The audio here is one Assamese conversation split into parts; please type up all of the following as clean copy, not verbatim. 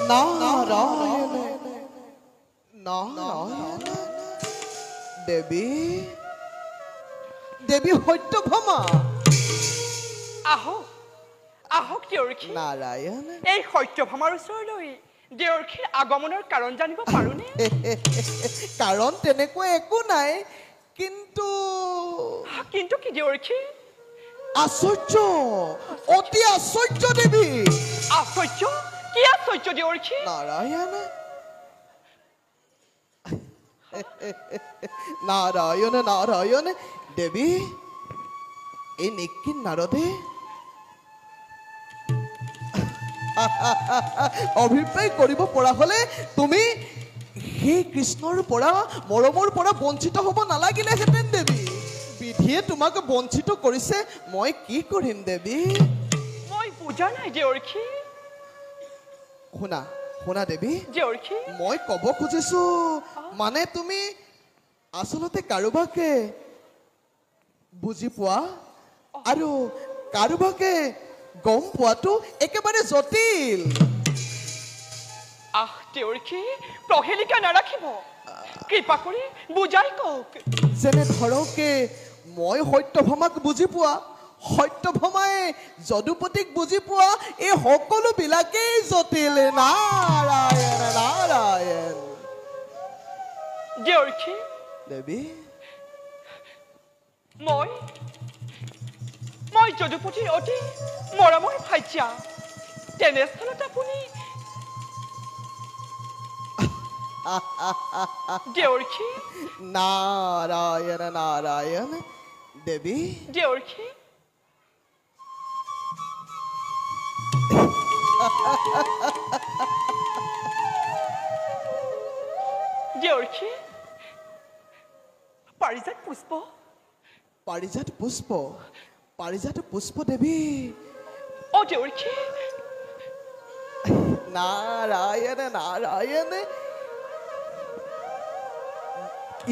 নাৰায়ণ নাৰায়ণ দেবী দেবী সত্যভামা আহক আহক দেউৰখী নাৰায়ণ এই সত্যভামাৰ ওচৰলৈ দেউৰখীৰ আগমনৰ কাৰণ জানিব পাৰোনে কাৰণ তেনেকৈ একো নাই কিন্তু কিন্তু কি দেউৰখী আশ্চৰ্য অতি আশ্চৰ্য দেবী আশ্চৰ্য কি আশ্চৰ্য দেউৰখী নাৰায়ণ নাৰায়ণ নাৰায়ণ দেবী এই নিকিন নাৰদে অভিপ্ৰায় কৰিব পৰা হলে তুমি সেই কৃষ্ণৰ পৰা মৰমৰ পৰা বঞ্চিত হ'ব নালাগিলেহেঁতেন দেৱী বিধিয়ে তোমাক বঞ্চিত কৰিছে মই কি কৰিম দেৱী মই বুজা নাই দেউৰখী শুনা শুনা দেৱী দেউৰখী মই ক'ব খুজিছো মানে তুমি আচলতে কাৰোবাকে বুজি পোৱা আৰু কাৰোবাকে গম পোৱাটো একেবাৰে জটিল আহ দেউৰখী প্ৰহেলিকা নাৰাখিব কৃপা কৰি বুজাই কওক যেনে ধৰকে মই সত্যভামাক বুজি পোৱা সত্যভামাই যদুপতিক বুজি পোৱা এই সকলোবিলাকেই জটিল নাৰায়ণ নাৰায়ণ দেউৰখী দেৱী মই যদুপতিৰ অতি মৰমৰ ভাইজা তেনেস্থলত আপুনি দেউৰখী নাৰায়ণ নাৰায়ণ দেৱী দেউৰখী দেউৰখী পাৰিজাত পুষ্প পাৰিজাত পুষ্প পাৰিজাত পুষ্প দেৱী অ দেউৰখী নাৰায়ণ নাৰায়ণ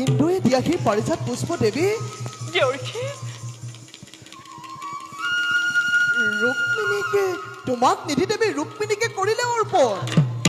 ইন্দ্ৰই দিয়া সেই পাৰিজাত পুষ্প দেৱী দেউৰখী ৰুক্মিণীকে তোমাক নিধি দেৱী ৰুক্মিণীকে কৰিলে অৰ্পণ